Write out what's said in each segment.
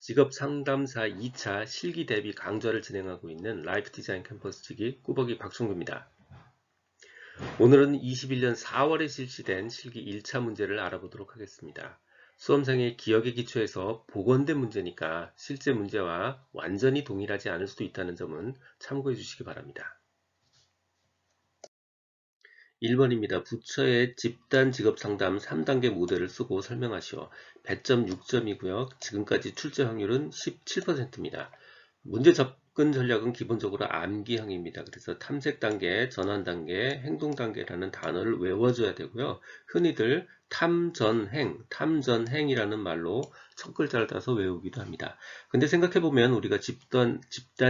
직업 상담사 2차 실기 대비 강좌를 진행하고 있는 라이프 디자인 캠퍼스 직위 꾸벅이 박충구입니다. 오늘은 21년 4월에 실시된 실기 1차 문제를 알아보도록 하겠습니다. 수험생의 기억의 기초에서 복원된 문제니까 실제 문제와 완전히 동일하지 않을 수도 있다는 점은 참고해 주시기 바랍니다. 1번입니다. 부처의 집단 직업 상담 3단계 모델을 쓰고 설명하시오. 배점 6점이고요. 지금까지 출제 확률은 17%입니다. 문제 접근 전략은 기본적으로 암기형입니다. 그래서 탐색 단계, 전환 단계, 행동 단계라는 단어를 외워줘야 되고요. 흔히들 탐전행이라는 말로 첫 글자를 따서 외우기도 합니다. 근데 생각해보면 우리가 집단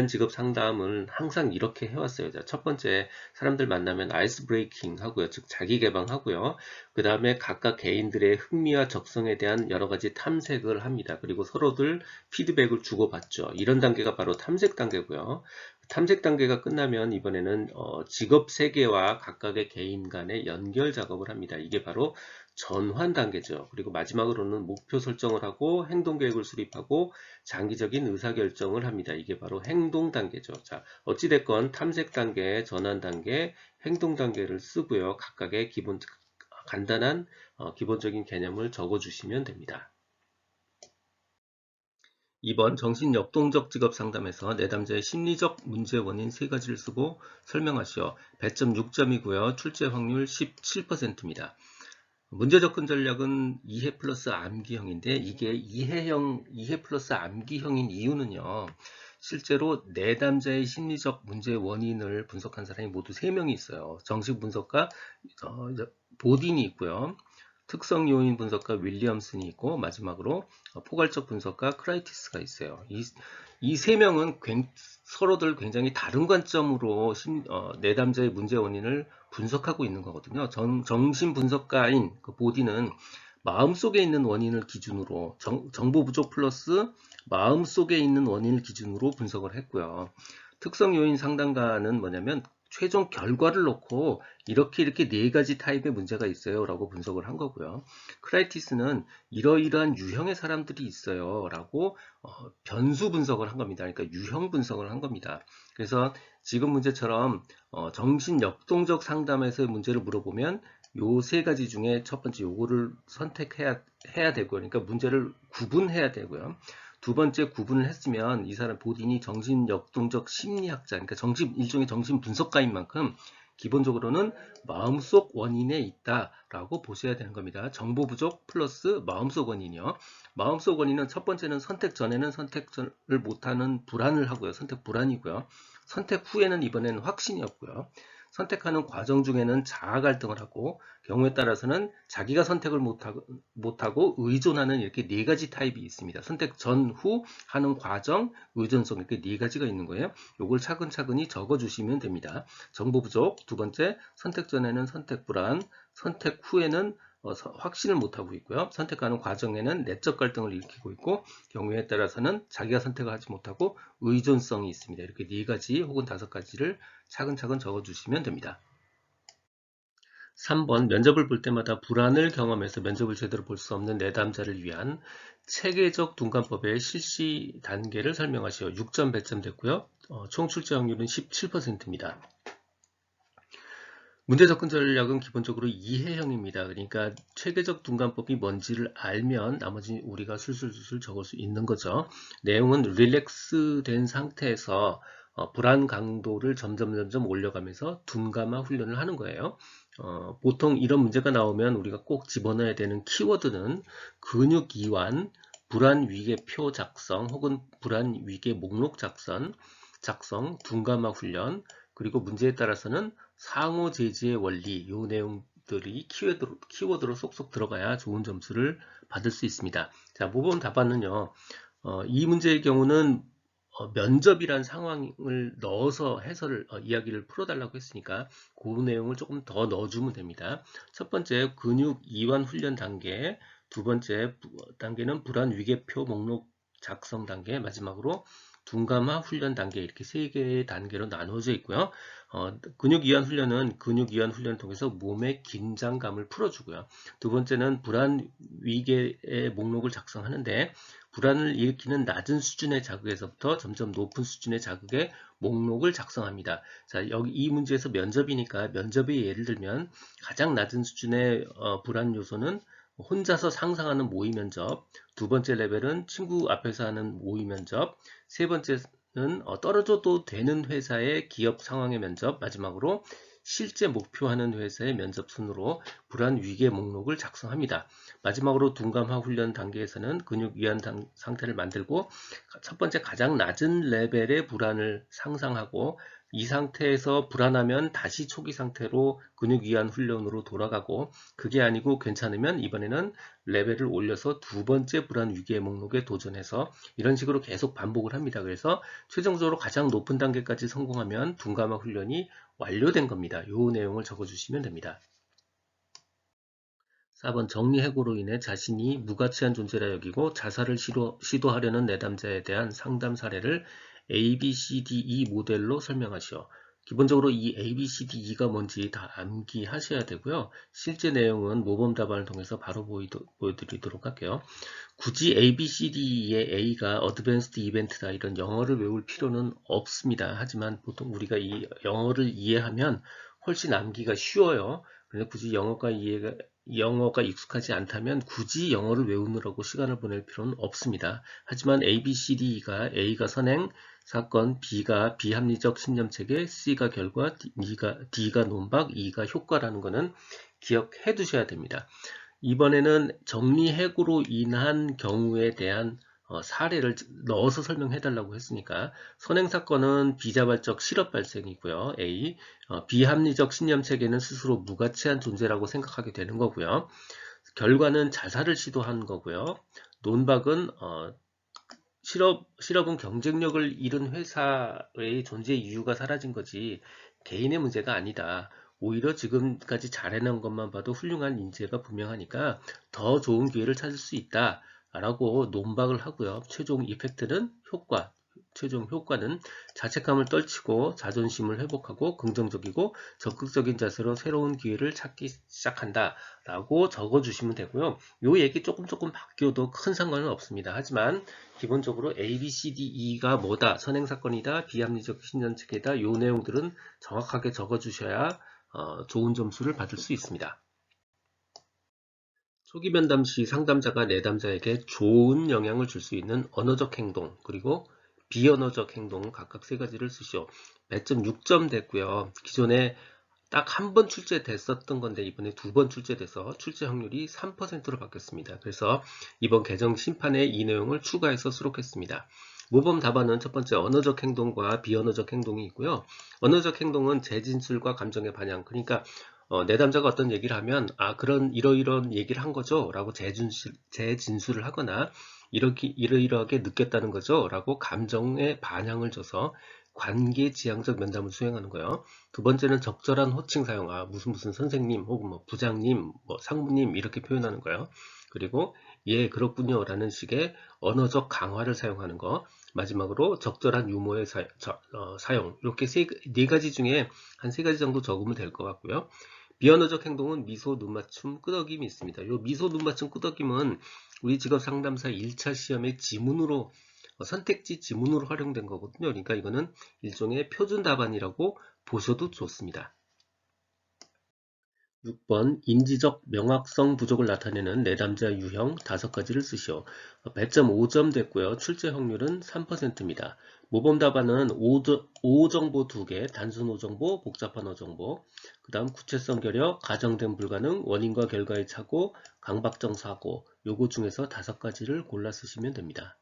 직업 상담을 항상 이렇게 해왔어요. 자, 첫 번째, 사람들 만나면 아이스 브레이킹 하고요. 즉, 자기 개방하고요. 그 다음에 각각 개인들의 흥미와 적성에 대한 여러 가지 탐색을 합니다. 그리고 서로들 피드백을 주고받죠. 이런 단계가 바로 탐색 단계고요. 탐색 단계가 끝나면 이번에는 직업 세계와 각각의 개인 간의 연결 작업을 합니다. 이게 바로 전환 단계죠. 그리고 마지막으로는 목표 설정을 하고 행동 계획을 수립하고 장기적인 의사결정을 합니다. 이게 바로 행동 단계죠. 자, 어찌됐건 탐색 단계, 전환 단계, 행동 단계를 쓰고요. 각각의 간단한 기본적인 개념을 적어주시면 됩니다. 2번 정신역동적 직업 상담에서 내담자의 심리적 문제 원인 3가지를 쓰고 설명하시오. 배점 6점이고요. 출제 확률 17%입니다. 문제 접근 전략은 이해 플러스 암기형인데 이게 이해 플러스 암기형인 이유는요. 실제로 내담자의 심리적 문제 원인을 분석한 사람이 모두 3명이 있어요. 정식 분석가 보딘이 있고요. 특성 요인 분석가 윌리엄슨이 있고 마지막으로 포괄적 분석가 크라이티스가 있어요. 이 3명은 서로들 굉장히 다른 관점으로 내담자의 문제 원인을 분석하고 있는 거거든요. 정신 분석가인 그 보디는 마음속에 있는 원인을 기준으로 정보 부족 플러스 마음속에 있는 원인을 기준으로 분석을 했고요. 특성 요인 상담가는 뭐냐면 최종 결과를 놓고 이렇게 4가지 타입의 문제가 있어요 라고 분석을 한 거고요. 크라이티스는 이러이러한 유형의 사람들이 있어요 라고 변수 분석을 한 겁니다. 그러니까 유형 분석을 한 겁니다. 그래서 지금 문제처럼 정신 역동적 상담에서의 문제를 물어보면 요 3가지 중에 첫 번째 요거를 선택해야 되고요. 그러니까 문제를 구분해야 되고요. 두 번째 구분을 했으면 이 사람 보딘이 정신역동적 심리학자, 그러니까 일종의 정신 분석가인 만큼 기본적으로는 마음속 원인에 있다라고 보셔야 되는 겁니다. 정보 부족 플러스 마음속 원인이요. 마음속 원인은 첫 번째는 선택 전에는 선택을 못하는 불안을 하고요. 선택 불안이고요. 선택 후에는 이번에는 확신이었고요. 선택하는 과정 중에는 자아 갈등을 하고 경우에 따라서는 자기가 선택을 못하고 의존하는 이렇게 4가지 타입이 있습니다. 선택 전후 하는 과정, 의존성 이렇게 4가지가 있는 거예요. 요걸 차근차근히 적어주시면 됩니다. 정보 부족, 두 번째 선택 전에는 선택 불안, 선택 후에는 확신을 못하고 있고요. 선택하는 과정에는 내적 갈등을 일으키고 있고 경우에 따라서는 자기가 선택을 하지 못하고 의존성이 있습니다. 이렇게 4가지 혹은 5가지를 차근차근 적어주시면 됩니다. 3번 면접을 볼 때마다 불안을 경험해서 면접을 제대로 볼 수 없는 내담자를 위한 체계적 둔감법의 실시 단계를 설명하시오. 6점 배점 됐고요. 총 출제 확률은 17%입니다. 문제 접근 전략은 기본적으로 이해형입니다. 그러니까 체계적 둔감법이 뭔지를 알면 나머지 우리가 술술술 적을 수 있는 거죠. 내용은 릴렉스 된 상태에서 불안 강도를 점점 올려가면서 둔감화 훈련을 하는 거예요. 보통 이런 문제가 나오면 우리가 꼭 집어넣어야 되는 키워드는 근육 이완, 불안 위계표 작성 혹은 불안 위계 목록 작성, 둔감화 훈련, 그리고 문제에 따라서는 상호 제지의 원리, 이 내용들이 키워드로 쏙쏙 들어가야 좋은 점수를 받을 수 있습니다. 자, 모범 답안은요. 이 문제의 경우는 면접이란 상황을 넣어서 이야기를 풀어달라고 했으니까 그 내용을 조금 더 넣어주면 됩니다. 첫 번째 근육 이완 훈련 단계, 두 번째 단계는 불안 위계표 목록 작성 단계, 마지막으로 둔감화 훈련 단계 이렇게 세 개의 단계로 나누어져 있고요. 근육 이완 훈련은 근육 이완 훈련을 통해서 몸의 긴장감을 풀어주고요. 두 번째는 불안 위계의 목록을 작성하는데 불안을 일으키는 낮은 수준의 자극에서부터 점점 높은 수준의 자극의 목록을 작성합니다. 자, 여기 이 문제에서 면접이니까 면접의 예를 들면 가장 낮은 수준의 불안 요소는 혼자서 상상하는 모의 면접, 두 번째 레벨은 친구 앞에서 하는 모의 면접, 세 번째는 떨어져도 되는 회사의 기업 상황의 면접, 마지막으로 실제 목표하는 회사의 면접 순으로 불안 위계 목록을 작성합니다. 마지막으로 둔감화 훈련 단계에서는 근육 이완 상태를 만들고 첫 번째 가장 낮은 레벨의 불안을 상상하고 이 상태에서 불안하면 다시 초기 상태로 근육 이완 훈련으로 돌아가고 그게 아니고 괜찮으면 이번에는 레벨을 올려서 두 번째 불안 위기의 목록에 도전해서 이런 식으로 계속 반복을 합니다. 그래서 최종적으로 가장 높은 단계까지 성공하면 둔감화 훈련이 완료된 겁니다. 이 내용을 적어주시면 됩니다. 4번 정리해고로 인해 자신이 무가치한 존재라 여기고 자살을 시도하려는 내담자에 대한 상담 사례를 ABCDE 모델로 설명하시오. 기본적으로 이 ABCDE가 뭔지 다 암기하셔야 되고요. 실제 내용은 모범 답안을 통해서 바로 보여드리도록 할게요. 굳이 ABCDE의 A가 어드밴스드 이벤트다 이런 영어를 외울 필요는 없습니다. 하지만 보통 우리가 이 영어를 이해하면 훨씬 암기가 쉬워요. 그런데 굳이 영어가 익숙하지 않다면 굳이 영어를 외우느라고 시간을 보낼 필요는 없습니다. 하지만 ABCDE가 A가 선행, 사건, B가 비합리적 신념체계, C가 결과, D가 논박, E가 효과라는 것은 기억해 두셔야 됩니다. 이번에는 정리해고로 인한 경우에 대한 사례를 넣어서 설명해 달라고 했으니까 선행사건은 비자발적 실업 발생이고요. A. 비합리적 신념체계는 스스로 무가치한 존재라고 생각하게 되는 거고요. 결과는 자살을 시도한 거고요. 논박은 실업은 경쟁력을 잃은 회사의 존재 이유가 사라진 거지 개인의 문제가 아니다. 오히려 지금까지 잘해낸 것만 봐도 훌륭한 인재가 분명하니까 더 좋은 기회를 찾을 수 있다. 라고 논박을 하고요. 최종 효과는 자책감을 떨치고 자존심을 회복하고 긍정적이고 적극적인 자세로 새로운 기회를 찾기 시작한다. 라고 적어주시면 되고요. 요 얘기 조금 바뀌어도 큰 상관은 없습니다. 하지만 기본적으로 A, B, C, D, E가 뭐다, 선행사건이다, 비합리적 신념체계다, 요 내용들은 정확하게 적어주셔야 좋은 점수를 받을 수 있습니다. 초기 면담 시 상담자가 내담자에게 좋은 영향을 줄 수 있는 언어적 행동, 그리고 비언어적 행동 각각 세 가지를 쓰시오. 배점 6점 됐고요. 기존에 딱 한 번 출제됐었던 건데 이번에 두 번 출제돼서 출제 확률이 3%로 바뀌었습니다. 그래서 이번 개정 심판에 이 내용을 추가해서 수록했습니다. 모범 답안은 첫 번째 언어적 행동과 비언어적 행동이 있고요. 언어적 행동은 제 진술과 감정의 반영, 그러니까 내담자가 어떤 얘기를 하면 그런 이러이러한 얘기를 한 거죠 라고 재진술을 하거나 이러이러하게 느꼈다는 거죠 라고 감정의 반향을 줘서 관계지향적 면담을 수행하는 거예요. 두 번째는 적절한 호칭 사용, 무슨 선생님 혹은 뭐 부장님, 뭐 상무님 이렇게 표현하는 거예요. 그리고 예 그렇군요 라는 식의 언어적 강화를 사용하는 거. 마지막으로 적절한 유머의 사용. 이렇게 네 가지 중에 한 세 가지 정도 적으면 될 것 같고요. 비언어적 행동은 미소, 눈맞춤, 끄덕임이 있습니다. 이 미소, 눈맞춤, 끄덕임은 우리 직업 상담사 1차 시험의 지문으로 선택지 지문으로 활용된 거거든요. 그러니까 이거는 일종의 표준 답안이라고 보셔도 좋습니다. 6번 인지적 명확성 부족을 나타내는 내담자 유형 5가지를 쓰시오. 배점 5점 됐고요. 출제 확률은 3%입니다. 모범 답안은 오정보 2개, 단순 오정보, 복잡한 오정보, 그 다음 구체성 결여, 가정된 불가능, 원인과 결과의 착오, 강박적 사고, 요거 중에서 5가지를 골라 쓰시면 됩니다.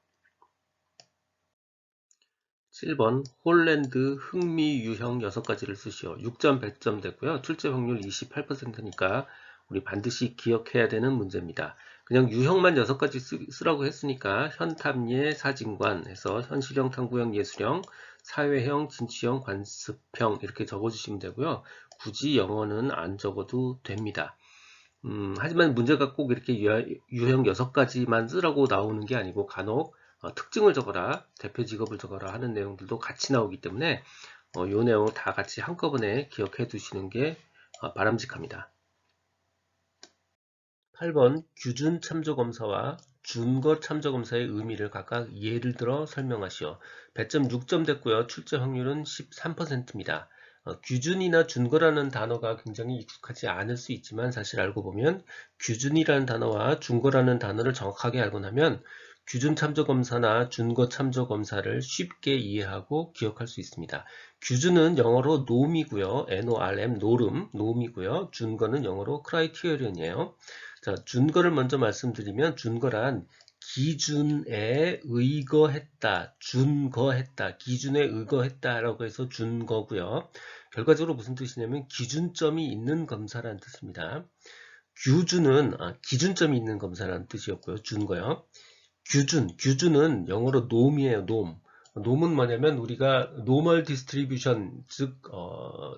7번 홀랜드 흥미 유형 6가지를 쓰시오. 6점 100점 됐고요. 출제 확률 28%니까 우리 반드시 기억해야 되는 문제입니다. 그냥 유형만 6가지 쓰라고 했으니까 현탐예 사진관 해서 현실형 탐구형 예술형 사회형 진취형 관습형 이렇게 적어주시면 되고요. 굳이 영어는 안 적어도 됩니다. 하지만 문제가 꼭 이렇게 유형 6가지만 쓰라고 나오는 게 아니고 간혹 특징을 적어라, 대표 직업을 적어라 하는 내용들도 같이 나오기 때문에 이 내용 다 같이 한꺼번에 기억해 두시는 게 바람직합니다. 8번 규준 참조검사와 준거 참조검사의 의미를 각각 예를 들어 설명하시오. 배점 6점 됐고요. 출제 확률은 13%입니다. 규준이나 준거라는 단어가 굉장히 익숙하지 않을 수 있지만 사실 알고 보면 규준이라는 단어와 준거라는 단어를 정확하게 알고 나면 규준 참조검사나 준거 참조검사를 쉽게 이해하고 기억할 수 있습니다. 규준은 영어로 norm이고요. norm, norm이고요. 준거는 영어로 criterion-이에요. 자, 준거를 먼저 말씀드리면 준거란 기준에 의거했다, 준거했다, 기준에 의거했다라고 해서 준거고요. 결과적으로 무슨 뜻이냐면 기준점이 있는 검사라는 뜻입니다. 규준은 기준점이 있는 검사라는 뜻이었고요. 준거요. 규준은 영어로 norm이에요. norm은 뭐냐면 우리가 normal distribution, 즉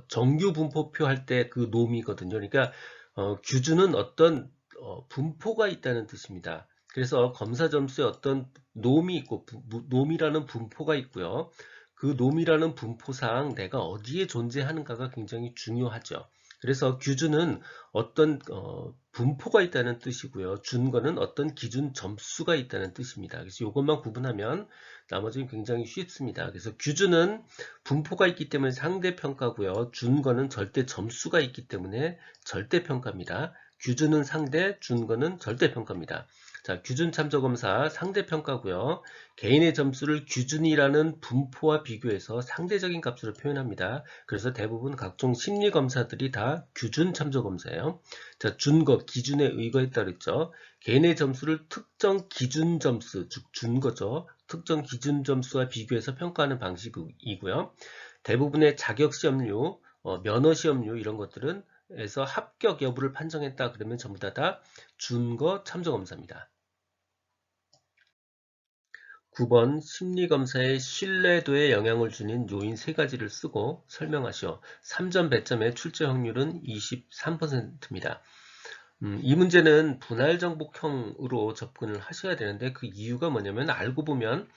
정규 분포표 할 때 그 norm이거든요. 그러니까 규준은 어떤 분포가 있다는 뜻입니다. 그래서 검사 점수에 어떤 놈이 있고 놈이라는 분포가 있고요. 그 놈이라는 분포상 내가 어디에 존재하는가가 굉장히 중요하죠. 그래서 규준은 어떤 분포가 있다는 뜻이고요. 준거는 어떤 기준 점수가 있다는 뜻입니다. 그래서 이것만 구분하면 나머지는 굉장히 쉽습니다. 그래서 규준은 분포가 있기 때문에 상대평가고요. 준거는 절대 점수가 있기 때문에 절대평가입니다. 규준은 상대, 준거는 절대평가입니다. 자, 규준 참조검사 상대평가고요. 개인의 점수를 규준이라는 분포와 비교해서 상대적인 값으로 표현합니다. 그래서 대부분 각종 심리검사들이 다 규준 참조검사예요. 자, 준거, 기준에 의거했다 그랬죠. 개인의 점수를 특정 기준 점수, 즉 준거죠. 특정 기준 점수와 비교해서 평가하는 방식이고요. 대부분의 자격시험류, 면허시험류 이런 것들은 에서 합격 여부를 판정했다 그러면 전부 다 준거 참조검사입니다. 9번 심리검사의 신뢰도에 영향을 주는 요인 3가지를 쓰고 설명하시오. 3점 배점의 출제 확률은 23%입니다. 이 문제는 분할 정복형으로 접근을 하셔야 되는데 그 이유가 뭐냐면 알고 보면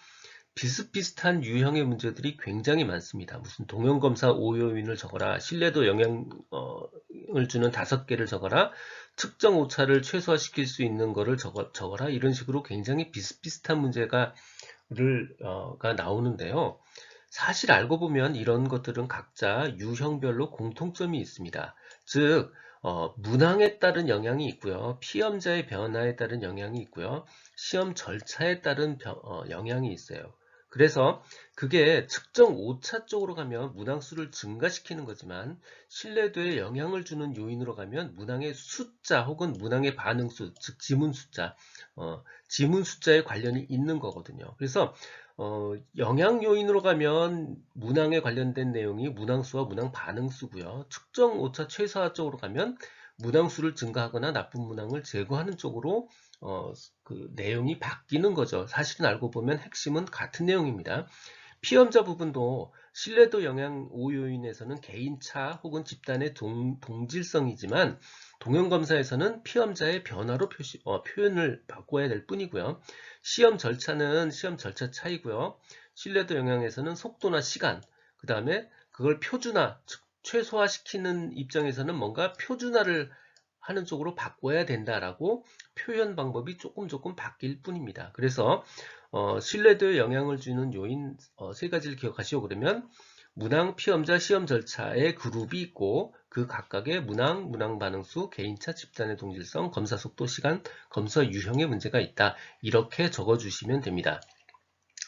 비슷비슷한 유형의 문제들이 굉장히 많습니다. 무슨 동형검사 5요인을 적어라, 신뢰도 영향을 주는 5개를 적어라, 측정 오차를 최소화시킬 수 있는 거를 적어라, 이런 식으로 굉장히 비슷비슷한 문제가 나오는데요. 사실 알고 보면 이런 것들은 각자 유형별로 공통점이 있습니다. 즉 문항에 따른 영향이 있고요. 피험자의 변화에 따른 영향이 있고요. 시험 절차에 따른 영향이 있어요. 그래서 그게 측정 오차 쪽으로 가면 문항수를 증가시키는 거지만 신뢰도에 영향을 주는 요인으로 가면 문항의 숫자 혹은 문항의 반응수, 즉 지문 숫자, 지문 숫자에 관련이 있는 거거든요. 그래서 영향 요인으로 가면 문항에 관련된 내용이 문항수와 문항 반응수고요. 측정 오차 최소화 쪽으로 가면 문항수를 증가하거나 나쁜 문항을 제거하는 쪽으로 그 내용이 바뀌는 거죠. 사실은 알고 보면 핵심은 같은 내용입니다. 피험자 부분도 신뢰도 영향 5요인에서는 개인차 혹은 집단의 동질성이지만 동형검사에서는 피험자의 변화로 표현을 바꿔야 될 뿐이고요. 시험 절차는 시험 절차 차이고요. 신뢰도 영향에서는 속도나 시간, 그 다음에 그걸 표준화, 즉 최소화시키는 입장에서는 뭔가 표준화를 하는 쪽으로 바꿔야 된다라고 표현 방법이 조금 바뀔 뿐입니다. 그래서 신뢰도에 영향을 주는 요인 3가지를 기억하시오. 그러면 문항, 피험자, 시험 절차의 그룹이 있고 그 각각의 문항, 문항 반응수, 개인차, 집단의 동질성, 검사 속도, 시간, 검사 유형의 문제가 있다. 이렇게 적어주시면 됩니다.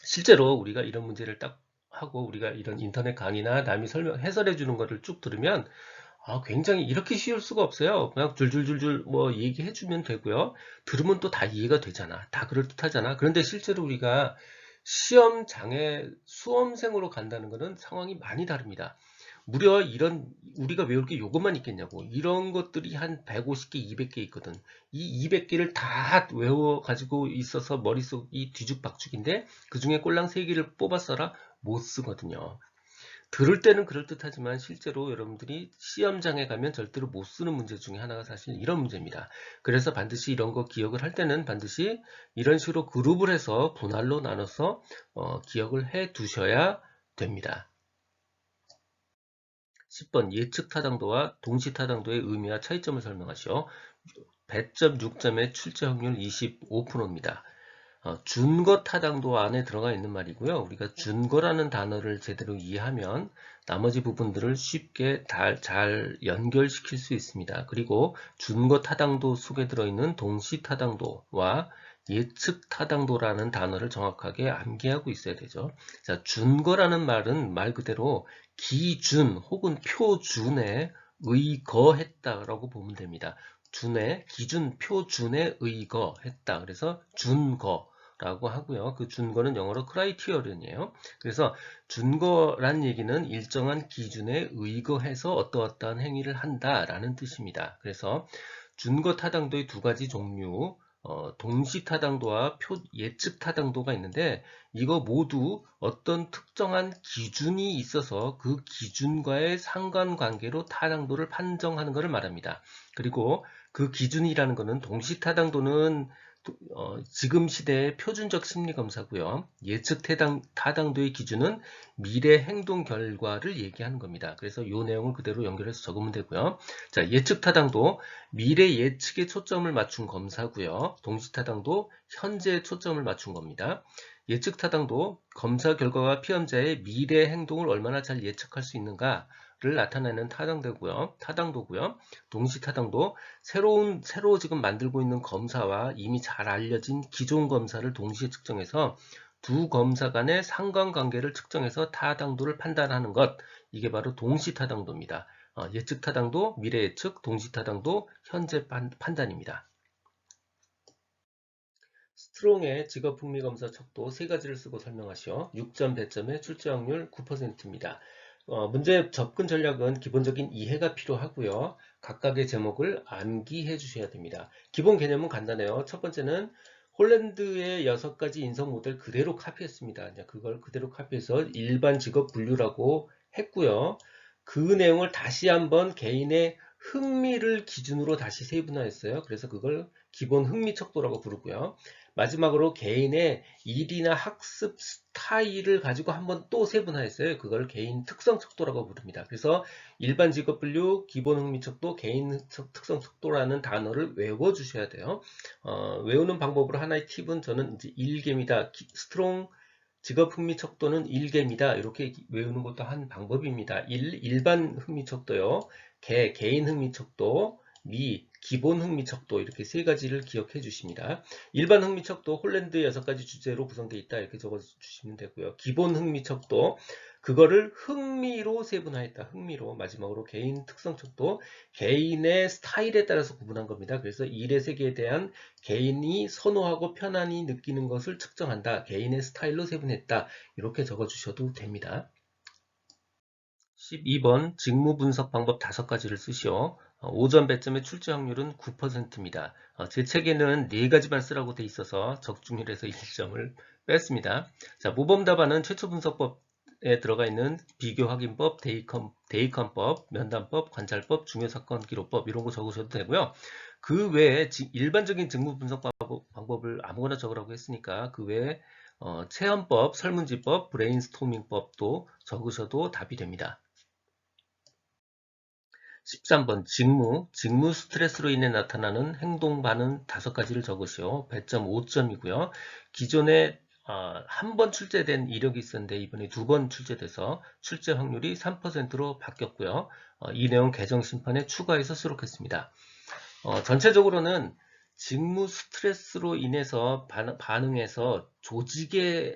실제로 우리가 이런 문제를 딱 하고 우리가 이런 인터넷 강의나 남이 해설해 주는 거를 쭉 들으면 굉장히 이렇게 쉬울 수가 없어요. 그냥 줄줄줄줄 뭐 얘기해 주면 되고요. 들으면 또 다 이해가 되잖아. 다 그럴듯하잖아. 그런데 실제로 우리가 시험장에 수험생으로 간다는 것은 상황이 많이 다릅니다. 무려 이런 우리가 외울 게 요것만 있겠냐고. 이런 것들이 한 150개, 200개 있거든. 이 200개를 다 외워 가지고 있어서 머릿속이 뒤죽박죽인데 그 중에 꼴랑 3개를 뽑아 써라 못 쓰거든요. 들을 때는 그럴듯하지만 실제로 여러분들이 시험장에 가면 절대로 못 쓰는 문제 중에 하나가 사실 이런 문제입니다. 그래서 반드시 이런 거 기억을 할 때는 반드시 이런 식으로 그룹을 해서 분할로 나눠서 기억을 해 두셔야 됩니다. 10번 예측 타당도와 동시 타당도의 의미와 차이점을 설명하시오. 배점 6점의 출제 확률 25%입니다. 준거 타당도 안에 들어가 있는 말이고요. 우리가 준거라는 단어를 제대로 이해하면 나머지 부분들을 쉽게 잘 연결시킬 수 있습니다. 그리고 준거 타당도 속에 들어있는 동시 타당도와 예측 타당도라는 단어를 정확하게 암기하고 있어야 되죠. 자, 준거라는 말은 말 그대로 기준 혹은 표준에 의거했다라고 보면 됩니다. 준에 기준 표준에 의거했다. 그래서 준거라고 하고요. 그 준거는 영어로 크라이티어런이에요. 그래서 준거란 얘기는 일정한 기준에 의거해서 어떠어떠한 행위를 한다라는 뜻입니다. 그래서 준거 타당도의 두 가지 종류, 동시 타당도와 예측 타당도가 있는데 이거 모두 어떤 특정한 기준이 있어서 그 기준과의 상관관계로 타당도를 판정하는 것을 말합니다. 그리고 그 기준이라는 것은 동시 타당도는 지금 시대의 표준적 심리검사고요. 예측 타당도의 기준은 미래 행동 결과를 얘기하는 겁니다. 그래서 이 내용을 그대로 연결해서 적으면 되고요. 자, 예측 타당도 미래 예측에 초점을 맞춘 검사고요. 동시 타당도 현재에 초점을 맞춘 겁니다. 예측 타당도 검사 결과가 피험자의 미래 행동을 얼마나 잘 예측할 수 있는가를 나타내는 타당도고요. 동시 타당도 새로 지금 만들고 있는 검사와 이미 잘 알려진 기존 검사를 동시에 측정해서 두 검사 간의 상관관계를 측정해서 타당도를 판단하는 것, 이게 바로 동시 타당도입니다. 예측 타당도, 미래 예측, 동시 타당도, 현재 판단입니다. 스트롱의 직업 흥미 검사 척도 세 가지를 쓰고 설명하시오. 6점 배점의 출제 확률 9%입니다. 문제 접근 전략은 기본적인 이해가 필요하고요. 각각의 제목을 암기해 주셔야 됩니다. 기본 개념은 간단해요. 첫 번째는 홀랜드의 6가지 인성 모델 그대로 카피했습니다. 이제 그걸 그대로 카피해서 일반 직업 분류라고 했고요. 그 내용을 다시 한번 개인의 흥미를 기준으로 다시 세분화했어요. 그래서 그걸 기본 흥미 척도라고 부르고요. 마지막으로 개인의 일이나 학습 스타일을 가지고 한번 또 세분화했어요. 그걸 개인 특성 척도라고 부릅니다. 그래서 일반 직업 분류, 기본 흥미 척도, 개인 특성 척도라는 단어를 외워 주셔야 돼요. 외우는 방법으로 하나의 팁은 저는 이제 1개입니다. 스트롱 직업 흥미 척도는 1개입니다. 이렇게 외우는 것도 한 방법입니다. 일반 흥미 척도요. 개인 흥미 척도, 기본 흥미 척도 이렇게 세 가지를 기억해 주십니다. 일반 흥미 척도 홀랜드 6가지 주제로 구성되어 있다 이렇게 적어 주시면 되고요. 기본 흥미 척도 그거를 흥미로 세분화했다. 흥미로 마지막으로 개인 특성 척도 개인의 스타일에 따라서 구분한 겁니다. 그래서 일의 세계에 대한 개인이 선호하고 편안히 느끼는 것을 측정한다. 개인의 스타일로 세분했다. 이렇게 적어 주셔도 됩니다. 12번 직무 분석 방법 5가지를 쓰시오. 5점 배점의 출제 확률은 9%입니다. 제 책에는 4가지만 쓰라고 돼 있어서 적중률에서 1점을 뺐습니다. 자, 모범 답안은 최초 분석법에 들어가 있는 비교 확인법, 대입헌법, 면담법, 관찰법, 중요사건 기록법 이런 거 적으셔도 되고요. 그 외에 일반적인 직무 분석 방법을 아무거나 적으라고 했으니까 그 외에 체험법, 설문지법, 브레인스토밍법도 적으셔도 답이 됩니다. 13번 직무 스트레스로 인해 나타나는 행동 반응 5가지를 적으시오. 배점 5점이고요. 기존에 한 번 출제된 이력이 있었는데 이번에 2번 출제돼서 출제 확률이 3%로 바뀌었고요. 이 내용 개정 심판에 추가해서 수록했습니다. 전체적으로는 직무 스트레스로 인해서 반응해서 조직에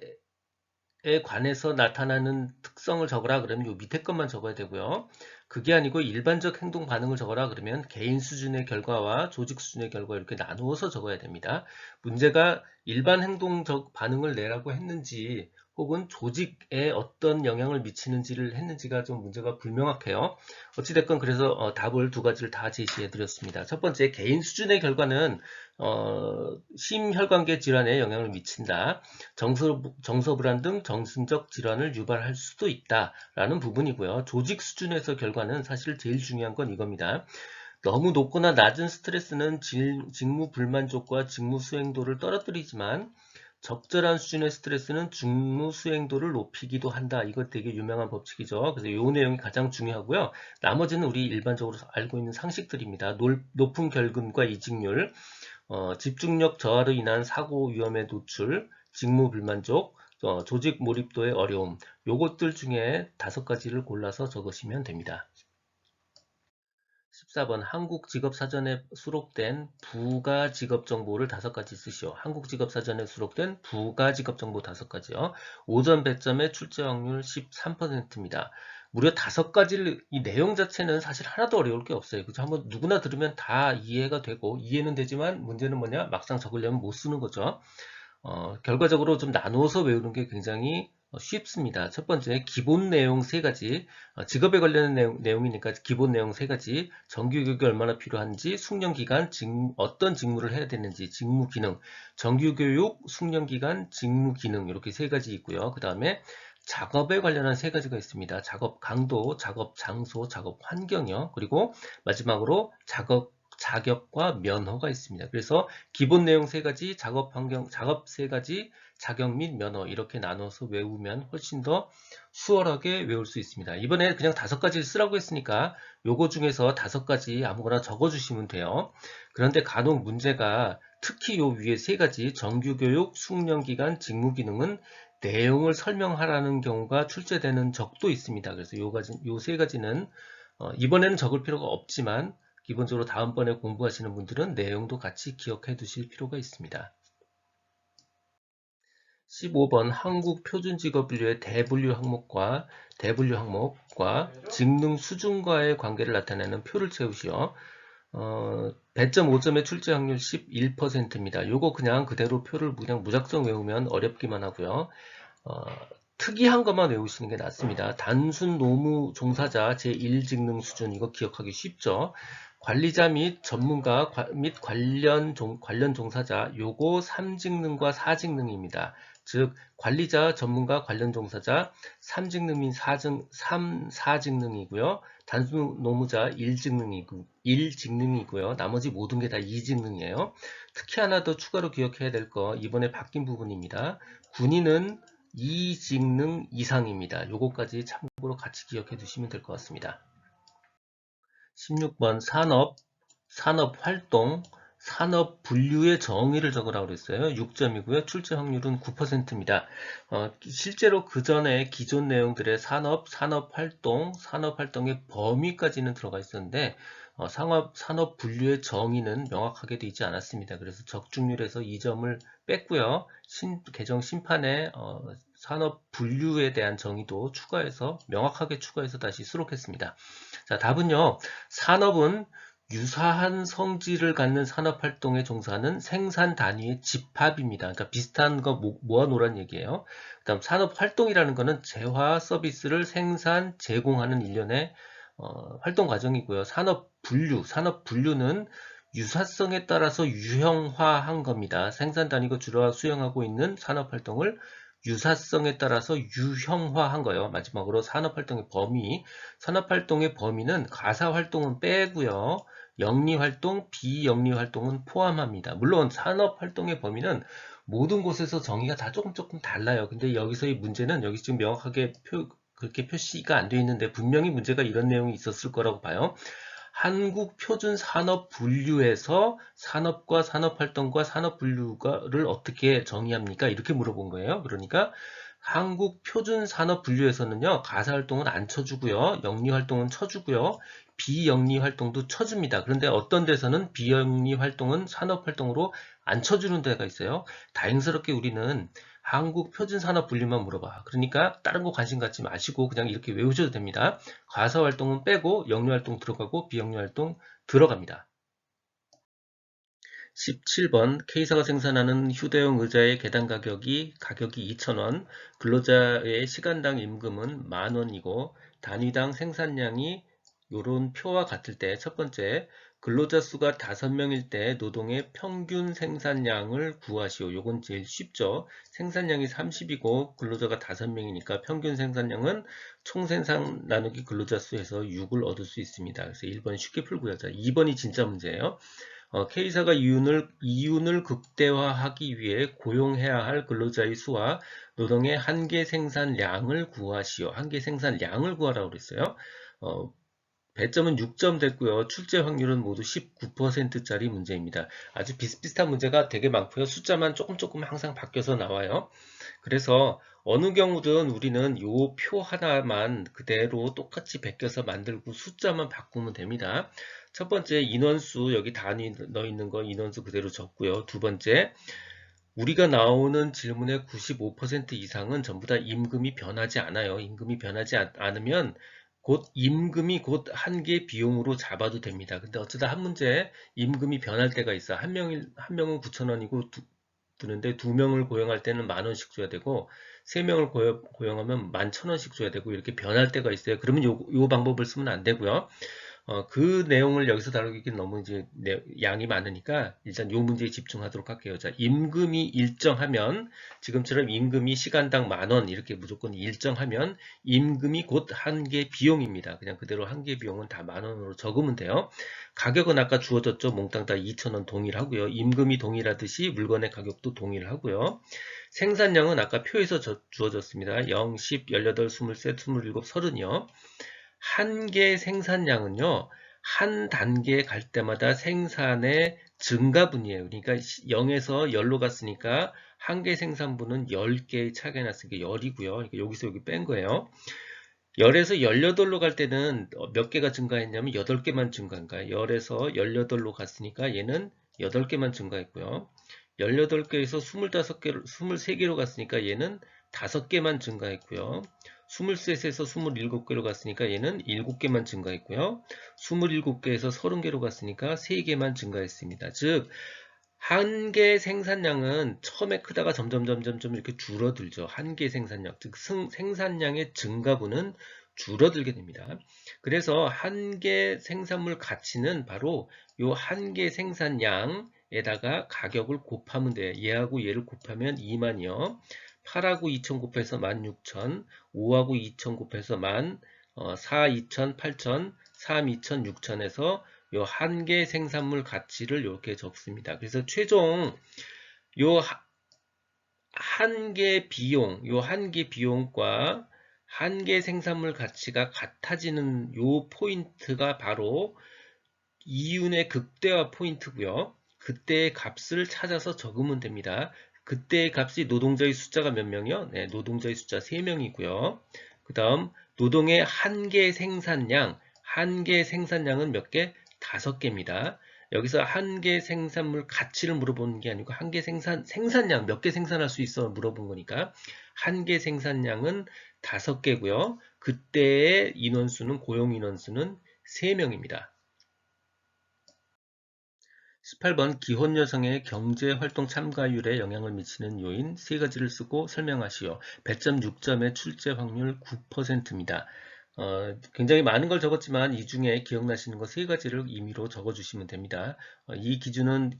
관해서 나타나는 특성을 적어라 그러면 요 밑에 것만 적어야 되고요. 그게 아니고 일반적 행동 반응을 적어라 그러면 개인 수준의 결과와 조직 수준의 결과 이렇게 나누어서 적어야 됩니다. 문제가 일반 행동적 반응을 내라고 했는지 혹은 조직에 어떤 영향을 미치는지를 했는지가 좀 문제가 불명확해요. 어찌됐건 그래서 답을 2가지를 다 제시해 드렸습니다. 첫 번째 개인 수준의 결과는 심혈관계 질환에 영향을 미친다. 정서불안 등 정신적 질환을 유발할 수도 있다라는 부분이고요. 조직 수준에서 결과는 사실 제일 중요한 건 이겁니다. 너무 높거나 낮은 스트레스는 직무 불만족과 직무 수행도를 떨어뜨리지만 적절한 수준의 스트레스는 직무 수행도를 높이기도 한다. 이거 되게 유명한 법칙이죠. 그래서 이 내용이 가장 중요하고요. 나머지는 우리 일반적으로 알고 있는 상식들입니다. 높은 결근과 이직률, 집중력 저하로 인한 사고 위험에 노출, 직무 불만족, 조직 몰입도의 어려움, 요것들 중에 5가지를 골라서 적으시면 됩니다. 14번 한국직업사전에 수록된 부가 직업정보를 5가지 쓰시오. 한국직업사전에 수록된 부가 직업정보 5가지요. 오전 배점의 출제 확률 13%입니다. 무려 5가지를 이 내용 자체는 사실 하나도 어려울 게 없어요. 그죠? 한번 누구나 들으면 다 이해가 되고 이해는 되지만 문제는 뭐냐? 막상 적으려면 못 쓰는 거죠. 결과적으로 좀 나누어서 외우는 게 굉장히 쉽습니다. 첫 번째, 기본 내용 3가지, 직업에 관련된 내용이니까 기본 내용 3가지, 정규교육이 얼마나 필요한지, 숙련기간, 어떤 직무를 해야 되는지, 직무기능, 정규교육, 숙련기간, 직무기능 이렇게 3가지 있고요. 그 다음에 작업에 관련한 3가지가 있습니다. 작업 강도, 작업 장소, 작업 환경이요. 그리고 마지막으로 자격과 면허가 있습니다. 그래서 기본 내용 3가지, 작업 환경, 작업 3가지, 자격 및 면허 이렇게 나눠서 외우면 훨씬 더 수월하게 외울 수 있습니다. 이번에 그냥 5가지를 쓰라고 했으니까 요거 중에서 5가지 아무거나 적어주시면 돼요. 그런데 간혹 문제가 특히 요 위에 3가지 정규교육, 숙련기간, 직무기능은 내용을 설명하라는 경우가 출제되는 적도 있습니다. 그래서 요 3가지는 이번에는 적을 필요가 없지만 기본적으로 다음번에 공부하시는 분들은 내용도 같이 기억해 두실 필요가 있습니다. 15번 한국표준직업분류의 대분류 항목과 직능 수준과의 관계를 나타내는 표를 채우시오. 배점 5점의 출제 확률 11%입니다. 요거 그냥 그대로 표를 그냥 무작정 외우면 어렵기만 하고요. 특이한 것만 외우시는 게 낫습니다. 단순 노무 종사자 제1직능 수준 이거 기억하기 쉽죠. 관리자 및 전문가 및 관련 종사자 요거 3직능과 4직능입니다. 즉 관리자, 전문가, 관련 종사자 3직능 및 4직능이고요. 단순 노무자 1직능이고요. 나머지 모든 게 다 2직능이에요. 특히 하나 더 추가로 기억해야 될 거 이번에 바뀐 부분입니다. 군인은 2직능 이상입니다. 요거까지 참고로 같이 기억해 두시면 될 것 같습니다. 16번 산업활동, 산업분류의 정의를 적으라고 그랬어요. 6점이고요. 출제 확률은 9%입니다. 실제로 그 전에 기존 내용들의 산업활동, 산업활동의 범위까지는 들어가 있었는데 산업분류의 정의는 명확하게 되어 있지 않았습니다. 그래서 적중률에서 2점을 뺐고요. 개정 심판에 산업분류에 대한 정의도 명확하게 추가해서 다시 수록했습니다. 자, 답은요. 산업은 유사한 성질을 갖는 산업활동에 종사하는 생산 단위의 집합입니다. 그러니까 비슷한 거 모아놓으란 얘기예요. 그 다음 산업활동이라는 거는 재화 서비스를 제공하는 일련의 활동 과정이고요. 산업분류는 유사성에 따라서 유형화한 겁니다. 생산 단위가 주로 수행하고 있는 산업활동을 유사성에 따라서 유형화한 거예요. 마지막으로 산업활동의 범위는 가사활동은 빼고요. 영리활동, 비영리활동은 포함합니다. 물론 산업활동의 범위는 모든 곳에서 정의가 다 조금 달라요. 근데 여기서의 문제는 여기 지금 명확하게 그렇게 표시가 안 되어 있는데 분명히 문제가 이런 내용이 있었을 거라고 봐요. 한국표준산업분류에서 산업과 산업활동과 산업분류를 어떻게 정의합니까? 이렇게 물어본 거예요. 그러니까 한국표준산업분류에서는요. 가사활동은 안 쳐주고요. 영리활동은 쳐주고요. 비영리활동도 쳐줍니다. 그런데 어떤 데서는 비영리활동은 산업활동으로 안 쳐주는 데가 있어요. 다행스럽게 우리는 한국표준산업분류만 물어봐. 그러니까 다른 거 관심 갖지 마시고 그냥 이렇게 외우셔도 됩니다. 가사활동은 빼고 영리활동 들어가고 비영리활동 들어갑니다. 17번 K사가 생산하는 휴대용 의자의 개당 가격이 2,000원, 근로자의 시간당 임금은 10,000원이고 단위당 생산량이 요런 표와 같을 때 첫 번째 근로자 수가 5명일 때 노동의 평균 생산량을 구하시오. 요건 제일 쉽죠. 생산량이 30이고 근로자가 5명이니까 평균 생산량은 총생산 나누기 근로자 수에서 6을 얻을 수 있습니다. 그래서 1번이 쉽게 풀고요. 자, 2번이 진짜 문제예요. K사가 이윤을 극대화하기 위해 고용해야 할 근로자의 수와 노동의 한계 생산량을 구하시오. 한계 생산량을 구하라고 그랬어요. 배점은 6점 됐고요. 출제 확률은 모두 19%짜리 문제입니다. 아주 비슷비슷한 문제가 되게 많고요. 숫자만 조금 항상 바뀌어서 나와요. 그래서 어느 경우든 우리는 요 표 하나만 그대로 똑같이 베껴서 만들고 숫자만 바꾸면 됩니다. 첫 번째 인원수 여기 단위 넣어 있는 거 인원수 그대로 적고요. 두 번째 우리가 나오는 질문의 95% 이상은 전부 다 임금이 변하지 않아요. 임금이 변하지 않으면 곧 임금이 곧 한계 비용으로 잡아도 됩니다. 근데 어쩌다 한 문제에 임금이 변할 때가 있어. 한 명은 9,000원이고 드는데 2명을 고용할 때는 10,000원씩 줘야 되고 3명을 고용하면 11,000원씩 줘야 되고 이렇게 변할 때가 있어요. 그러면 요 방법을 쓰면 안 되고요. 그 내용을 여기서 다루기는 너무 이제 양이 많으니까 일단 요 문제에 집중하도록 할게요. 자, 임금이 일정하면 지금처럼 임금이 시간당 10,000원 이렇게 무조건 일정하면 임금이 곧 한계 비용입니다. 그냥 그대로 한계 비용은 다 10,000원으로 적으면 돼요. 가격은 아까 주어졌죠. 몽땅 다 2,000원 동일하고요. 임금이 동일하듯이 물건의 가격도 동일하고요. 생산량은 아까 표에서 주어졌습니다. 0, 10, 18, 23, 27, 30이요. 한계 생산량은요, 한 단계에 갈 때마다 생산의 증가분이에요. 그러니까 0에서 10로 갔으니까 한계 생산분은 10개의 차이가 났으니까 10이고요. 그러니까 여기서 여기 뺀 거예요. 10에서 18로 갈 때는 몇 개가 증가했냐면 8개만 증가한 거예요. 10에서 18로 갔으니까 얘는 8개만 증가했고요. 18개에서 23개로 갔으니까 얘는 5개만 증가했고요. 23에서 27개로 갔으니까 얘는 7개만 증가했고요. 27개에서 30개로 갔으니까 3개만 증가했습니다. 즉 한계 생산량은 처음에 크다가 점점 이렇게 줄어들죠. 한계 생산량, 즉 생산량의 증가분은 줄어들게 됩니다. 그래서 한계 생산물 가치는 바로 이 한계 생산량에다가 가격을 곱하면 돼요. 얘하고 얘를 곱하면 2만이요. 8하고 2,000 곱해서 16,000, 5하고 2,000 곱해서 4, 2,000, 8,000, 3, 2,000, 6,000에서 요 한계 생산물 가치를 이렇게 적습니다. 그래서 최종 요 한계 비용과 한계 생산물 가치가 같아지는 요 포인트가 바로 이윤의 극대화 포인트고요. 그때의 값을 찾아서 적으면 됩니다. 그때의 값이 노동자의 숫자가 몇 명이요? 네, 노동자의 숫자 3명이고요. 그 다음 노동의 한계 생산량은 몇 개? 5개입니다. 여기서 한계 생산물 가치를 물어보는 게 아니고 한계 생산량 몇 개 생산할 수 있어 물어본 거니까 한계 생산량은 5개고요. 그때의 인원수는 고용 인원수는 3명입니다. 18번 기혼 여성의 경제활동 참가율에 영향을 미치는 요인 3가지를 쓰고 설명하시오. 배점 6점의 출제 확률 9%입니다. 굉장히 많은 걸 적었지만 이 중에 기억나시는 거 3가지를 임의로 적어주시면 됩니다. 이 기준은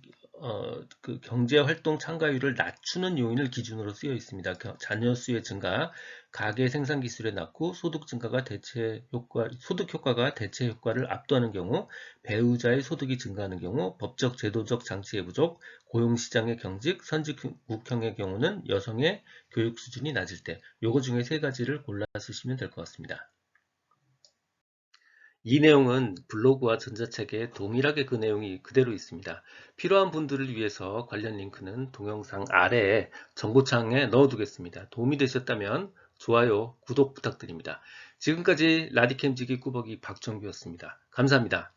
그 경제활동 참가율을 낮추는 요인을 기준으로 쓰여 있습니다. 자녀 수의 증가, 가계 생산 기술의 낙후, 소득 효과가 대체 효과를 압도하는 경우, 배우자의 소득이 증가하는 경우, 법적 제도적 장치의 부족, 고용시장의 경직, 선진국형의 경우는 여성의 교육 수준이 낮을 때, 요거 중에 3가지를 골라 쓰시면 될 것 같습니다. 이 내용은 블로그와 전자책에 동일하게 그 내용이 그대로 있습니다. 필요한 분들을 위해서 관련 링크는 동영상 아래에 정보창에 넣어두겠습니다. 도움이 되셨다면 좋아요, 구독 부탁드립니다. 지금까지 라디캠지기 꾸벅이 박정규였습니다. 감사합니다.